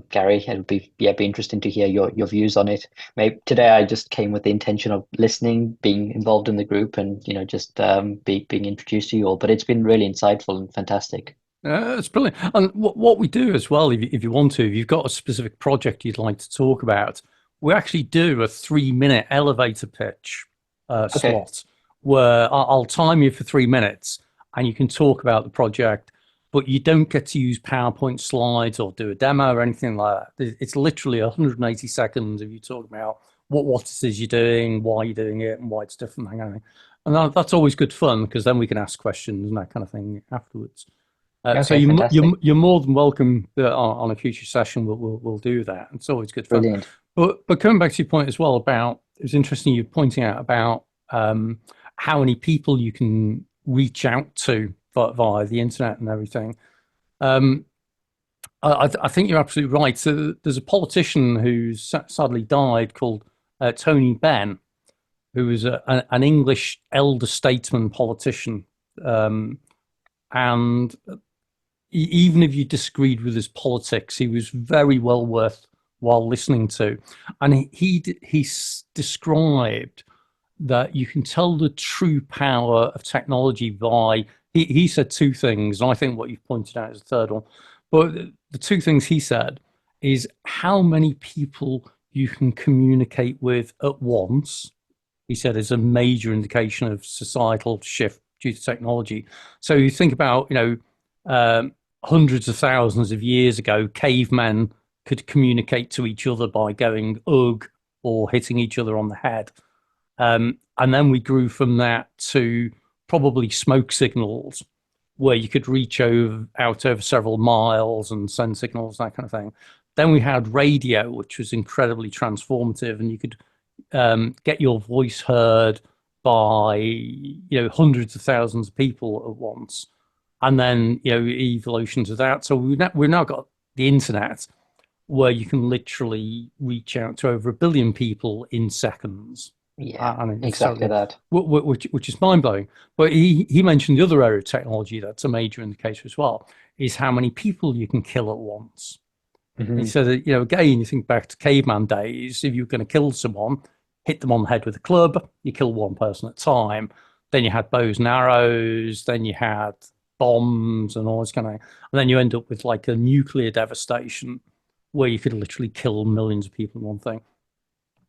Gary, it would be interesting to hear your views on it. Maybe today I just came with the intention of listening, being involved in the group, and just being introduced to you all. But it's been really insightful and fantastic. It's brilliant. And what we do as well, if you want to, if you've got a specific project you'd like to talk about, we actually do a 3-minute elevator pitch slot, where I'll time you for 3 minutes and you can talk about the project, but you don't get to use PowerPoint slides or do a demo or anything like that. It's literally 180 seconds of you talking about what it is you're doing, why you're doing it, and why it's different. And that's always good fun, because then we can ask questions and that kind of thing afterwards. So you're more than welcome on a future session. We'll do that. It's always good fun. Brilliant. But coming back to your point as well about, it was interesting you pointing out about how many people you can reach out to via the internet and everything. I think you're absolutely right. So there's a politician who's sadly died called Tony Benn, who was an English elder statesman politician, and even if you disagreed with his politics, he was very well worthwhile listening to. And he described that you can tell the true power of technology by, he said two things, and I think what you've pointed out is the third one. But the two things he said is how many people you can communicate with at once. He said is a major indication of societal shift due to technology. So you think about, hundreds of thousands of years ago, cavemen could communicate to each other by going ugh or hitting each other on the head. And then we grew from that to probably smoke signals, where you could reach out over several miles and send signals, that kind of thing. Then we had radio, which was incredibly transformative, and you could get your voice heard by hundreds of thousands of people at once. And then evolution to that. So we've now got the internet, where you can literally reach out to over 1 billion people in seconds. Yeah, exactly that. Which is mind blowing. But he mentioned the other area of technology that's a major indicator as well, is how many people you can kill at once. Mm-hmm. He said that, again, you think back to caveman days, if you were going to kill someone, hit them on the head with a club, you kill one person at a time. Then you had bows and arrows, then you had bombs and all this kind of, and then you end up with like a nuclear devastation where you could literally kill millions of people in one thing.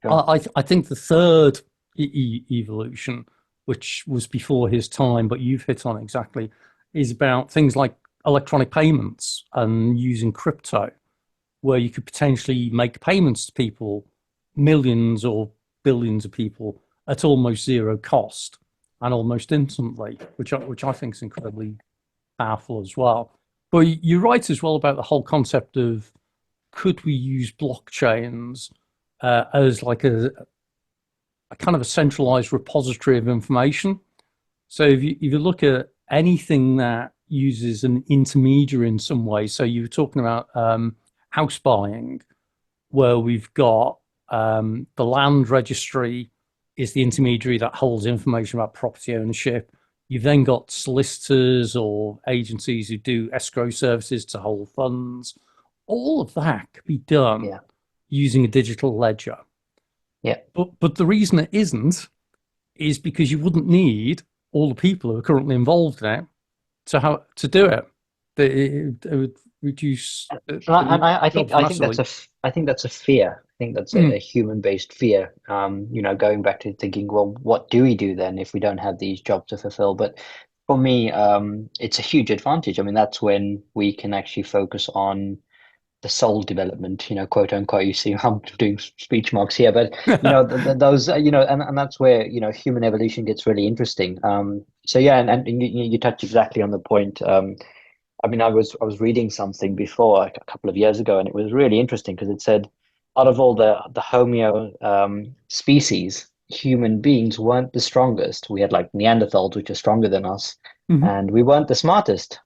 Sure. I think the third evolution, which was before his time, but you've hit on exactly, is about things like electronic payments and using crypto, where you could potentially make payments to people, millions or billions of people, at almost zero cost and almost instantly, which I think is incredibly powerful as well. But you're right as well about the whole concept of, could we use blockchains as like a kind of a centralized repository of information? So if you look at anything that uses an intermediary in some way, so you were talking about house buying, where we've got the land registry is the intermediary that holds information about property ownership. You've then got solicitors or agencies who do escrow services to hold funds. All of that could be done using a digital ledger. Yeah. But the reason it isn't is because you wouldn't need all the people who are currently involved in it to do it. It would reduce And I think jobs massively. I think that's a fear. I think that's a human-based fear. Going back to thinking, well, what do we do then if we don't have these jobs to fulfill? But for me, it's a huge advantage. I mean, that's when we can actually focus on the soul development, quote unquote. You see, I'm doing speech marks here, but those, and that's where human evolution gets really interesting. So yeah, and you touch exactly on the point. I mean, I was reading something before, like a couple of years ago, and it was really interesting because it said, out of all the Homo species, human beings weren't the strongest. We had like Neanderthals, which are stronger than us, Mhm. and we weren't the smartest.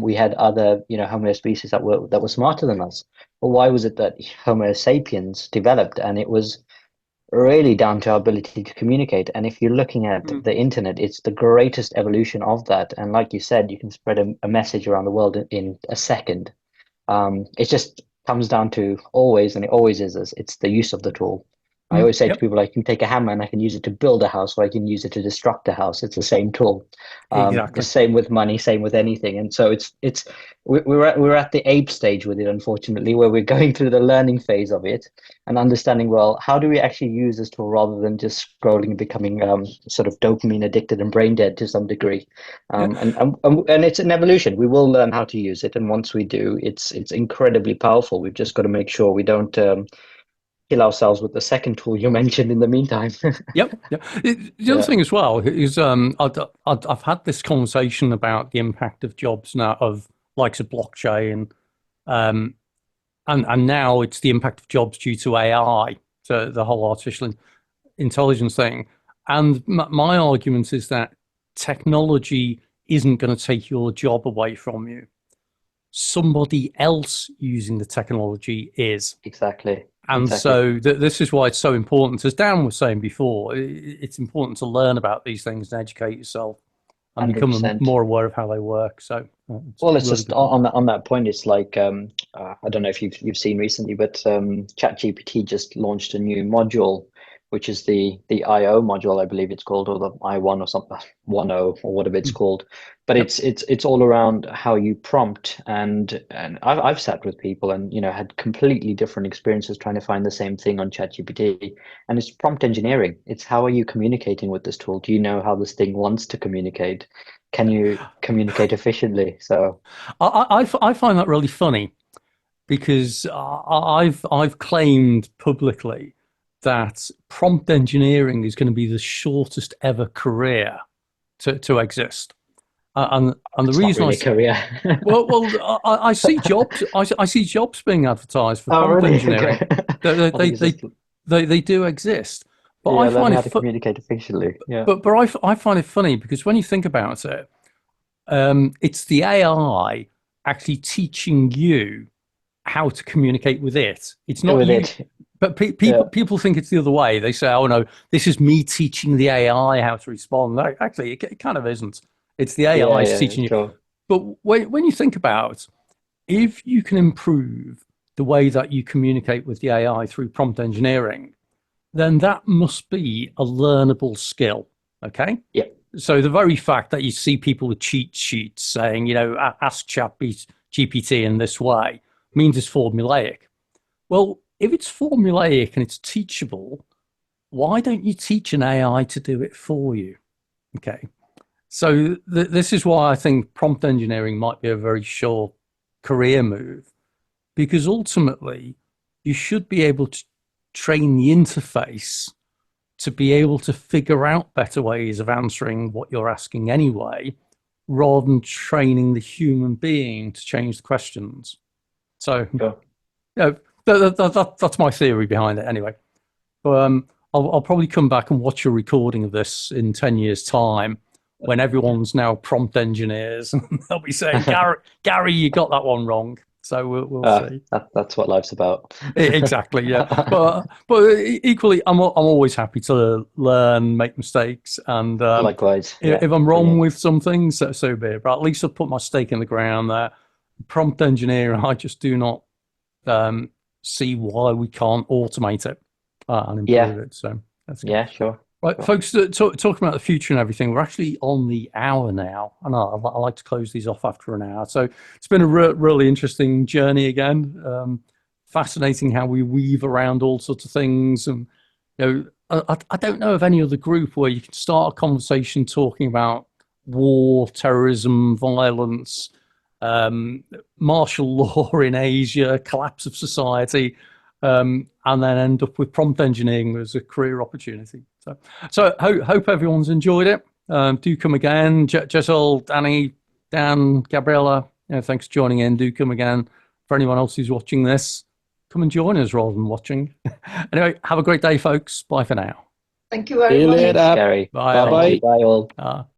We had other, Homo species that were smarter than us. But why was it that Homo sapiens developed? And it was really down to our ability to communicate. And if you're looking at the internet, it's the greatest evolution of that. And like you said, you can spread a message around the world in a second. It just comes down to always, and it always is, it's the use of the tool. I always say to Yep, people, I can take a hammer and I can use it to build a house, or I can use it to destruct a house. It's the same tool. exactly. Same with money, same with anything. And so we're at the ape stage with it, unfortunately, where we're going through the learning phase of it and understanding, well, how do we actually use this tool rather than just scrolling and becoming sort of dopamine addicted and brain dead to some degree. Yeah. And it's an evolution. We will learn how to use it, and once we do, it's incredibly powerful. We've just got to make sure we don't kill ourselves with the second tool you mentioned in the meantime. Yep. The other Yeah. thing as well is I've had this conversation about the impact of jobs now of likes of blockchain, and now it's the impact of jobs due to AI, to the whole artificial intelligence thing. And my argument is that technology isn't going to take your job away from you. Somebody else using the technology is. Exactly. And so this is why it's so important. As Dan was saying before, it's important to learn about these things and educate yourself and become 100%. more aware of how they work. So, Well, it's just on that point. It's like I don't know if you've seen recently, but ChatGPT just launched a new module, which is the IO module, I believe it's called, or the I1 or something, 10 or whatever it's called. But Yep. it's all around how you prompt, and I've sat with people and had completely different experiences trying to find the same thing on ChatGPT, and it's prompt engineering. It's how are you communicating with this tool? Do you know how this thing wants to communicate? Can you communicate efficiently? So I find that really funny because I've claimed publicly that prompt engineering is going to be the shortest ever career to exist. And the it's reason not really a career. I see jobs. I see jobs being advertised for Oh, prompt really? engineering. Okay. I think it's just They do exist, but I learning find how it. to communicate efficiently. Yeah. But I find it funny because when you think about it, it's the AI actually teaching you how to communicate with it. It's not With you. it. But people think it's the other way. They say, "Oh no, this is me teaching the AI how to respond." No, actually, it kind of isn't. It's the AI is teaching you. Sure. But when you think about, if you can improve the way that you communicate with the AI through prompt engineering, then that must be a learnable skill. Okay. Yeah. So the very fact that you see people with cheat sheets saying, ask GPT in this way means it's formulaic. Well, if it's formulaic and it's teachable, why don't you teach an AI to do it for you? Okay. So this is why I think prompt engineering might be a very sure career move, because ultimately you should be able to train the interface to be able to figure out better ways of answering what you're asking anyway, rather than training the human being to change the questions. So, Sure. that's my theory behind it anyway. But I'll probably come back and watch a recording of this in 10 years' time when everyone's now prompt engineers and they'll be saying, Gary, you got that one wrong. So we'll see. That's what life's about. Exactly, yeah. But equally, I'm always happy to learn, make mistakes, and Likewise. Yeah. if I'm wrong with some things, so be it. But at least I've put my stake in the ground there. Prompt engineering, I just do not see why we can't automate it. and improve Yeah. it. So that's good. Yeah, sure. Right, Sure. folks, talking about the future and everything, we're actually on the hour now, and I like to close these off after an hour. So it's been a really interesting journey again. Fascinating how we weave around all sorts of things. And I don't know of any other group where you can start a conversation talking about war, terrorism, violence, martial law in Asia, collapse of society, and then end up with prompt engineering as a career opportunity. So hope everyone's enjoyed it. Do come again. Jessel, Danny, Dan, Gabriella, thanks for joining in. Do come again. For anyone else who's watching this, come and join us rather than watching. Anyway, have a great day, folks. Bye for now. Thank you very See you much. later. Thanks, Gary. Bye. Bye-bye. Thank you. Bye all.